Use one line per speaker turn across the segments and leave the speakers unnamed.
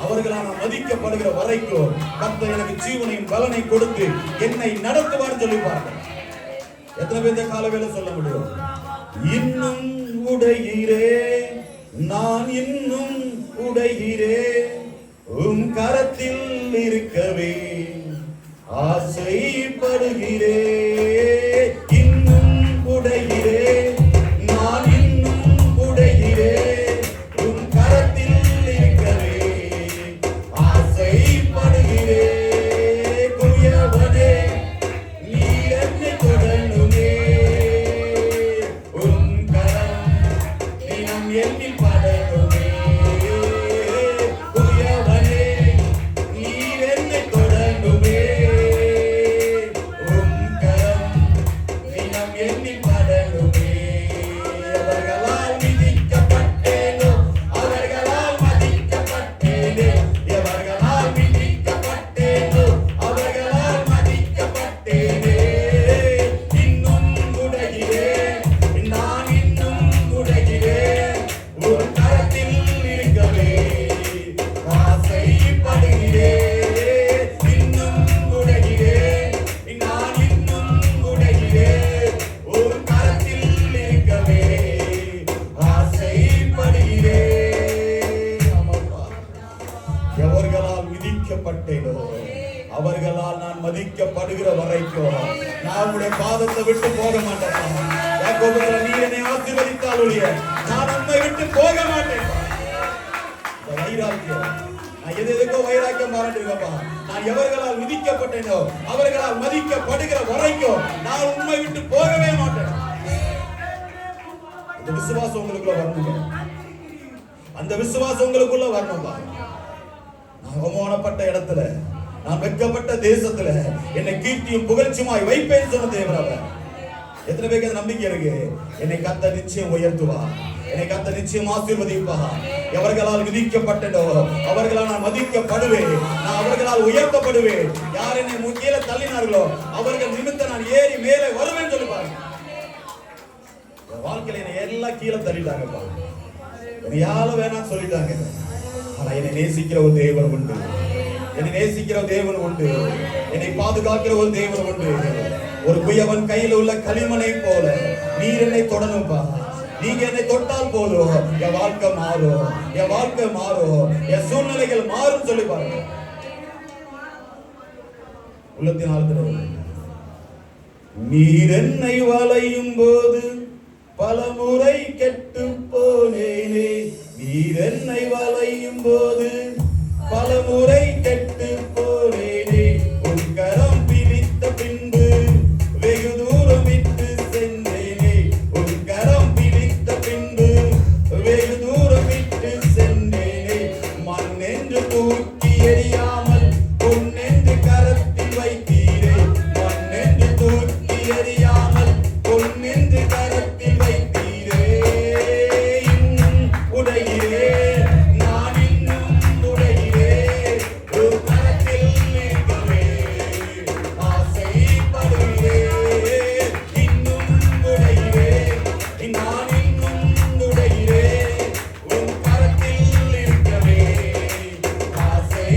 அவர்களால் மதிக்கப்படுகிற வரைக்கும் கர்த்தர் எனக்கு ஜீவனையும் பலனை கொடுத்து என்னை நடத்துவார் சொல்லிப்பார்கள். எத்தனை பேர் காலவேளை சொல்ல முடியும்? இன்னும் உடைகிறேன், நான் இன்னும் உடைகிறேன், உம் கரத்தில் இருக்கவே ஆசைப்படுகிறேன். இன்னும் உடைகிறேன், நான் இன்னும் உடைகிறேன், உம் கரத்தில் இருக்கவே ஆசைப்படுகிறேன். குயவனே நீர் என்னை தொடணுமே, உம் கரம் தினம் என்னில் படணுமே. குயவனே நீர் என்னை தொடணுமே, உம் கரம் தினம் என்னில் படணுமே. எவர்களால் விதிக்கப்பட்டேனோ அவர்களால் மதிக்கப்பட்டேனே, எவர்களால் விதிக்கப்பட்டேனோ அவர்களால் மதிக்கப்பட்டேனே. இன்னும் உடைகிறேன், நான் இன்னும் உடைகிறேன், ஒரு கரத்தில் இருக்கவே ஆசைப்படுகிறேன். இன்னும் உடைகிறேன், நான் இன்னும் உடைகிறேன், ஒரு கரத்தில் இருக்கவே ஆசைப்படுகிறேன். ஆமாப்பா. எவர்களால் விதிக்கப்பட்டேனோ அவர்களால் நான் மதிக்கப்படுகிற வரைக்கும் நான் உடைய பாதத்தை விட்டு போக மாட்டேன். யாக்கோபுல நீ என்னை ஆசீர்வதித்தால் ஒழிய நான் உம்மை விட்டு போக மாட்டேன். இந்த வைராக்கியம், நான் எதுக்கோ வைராக்கியம் மாறிட்டுருக்கப்பா. நான் எவர்களால் விதிக்கப்பட்டேனோ அவர்களால் மதிக்கப்படுகிற வரைக்கும் நான் உம்மை விட்டு போகவே மாட்டேன். அந்த விசுவாசம் உங்களுக்குள்ள வரணுங்க. அந்த விசுவாசம் உங்களுக்குள்ள வரணும்பா. நான் அவமானப்பட்ட இடத்துல, நான் வெட்கப்பட்ட தேசத்துல என்னை கீர்த்தியும் புகழ்ச்சியுமாய் வைப்பேன் சொன்ன தேவன் அவர். எத்தனை பேருக்கு அந்த நம்பிக்கை இருக்கு? என்னை கர்த்தர் நிச்சயம் உயர்த்துவா, என்னை கர்த்தர் நிச்சயம் ஆசீர்வதிப்பா. எவர்களால் விதிக்கப்பட்டதோ அவர்களால் நான் மதிக்கப்படுவேன், நான் அவர்களால் உயர்த்தப்படுவேன். யார் என்னை கீழே தள்ளினார்களோ அவர்கள் நிமித்தம் நான் ஏறி மேலே வருவேன் சொல்லுவாங்க. வாழ்க்கையில என்னை எல்லாம் கீழே தள்ளிட்டாங்கப்பா, என்னை யாரும் வேணாம் சொல்லிட்டாங்க. ஆனா என்னை நேசிக்கிற ஒரு தேவன் உண்டு, என்னை நேசிக்கிற தேவன் உண்டு, என்னை பாதுகாக்கிற ஒரு தேவன் உண்டு. ஒரு குயவன் கையில் உள்ள களிமணை போல நீர் என்னை தொடணும்பா. நீங்க என்னை தொட்டால் போதும் என் வாழ்க்கை மாறும், என் வாழ்க்கை மாறும், என் சூழ்நிலைகள் மாறும் சொல்லி பாருங்க. உள்ளத்தின் ஆழ்ந்த நீர் என்னை வளையும் போது பல முறை கெட்டு போனேனே, நீர் என்னை வளையும் போது பல முறை கெட்டு போனேனே. உன் கரம் பிடித்த பின்பு வெகு தூரம் விட்டு சென்றேனே, உன் கரம் பிடித்த பின்பு வெகு தூரம் விட்டு சென்றேனே. மண் என்று தூக்கி எறியாமல் பொன்னென்று கரத்தில் வைத்தீரே, மண் என்று தூக்கி எறியாமல் பொன்னென்று கரத்தில் வைத்தீரே. இன்னும் உடைகிறேன், நான் இன்னும் உடைகிறேன், ஒரு கரத்தில் இருக்கவே ஆசைப்படுகிறேன். இன்னும் உடைகிறேன், நான் இன்னும் உடைகிறேன், உன் கரத்தில் இருக்கவே ஆசைப்படுகிறேன்.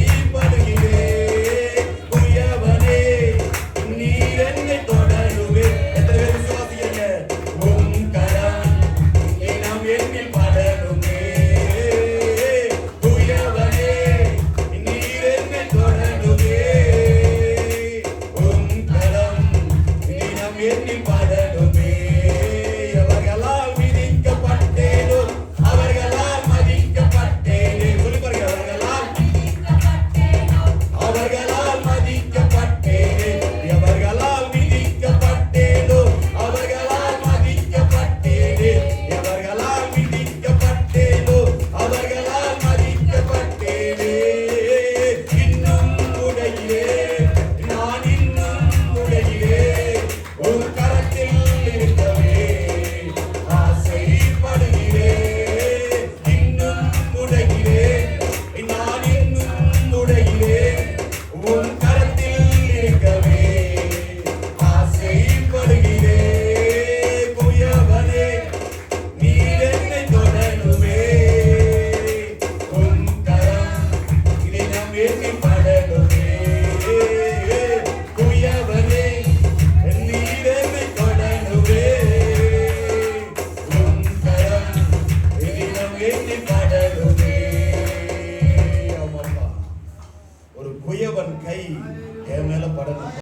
என்னை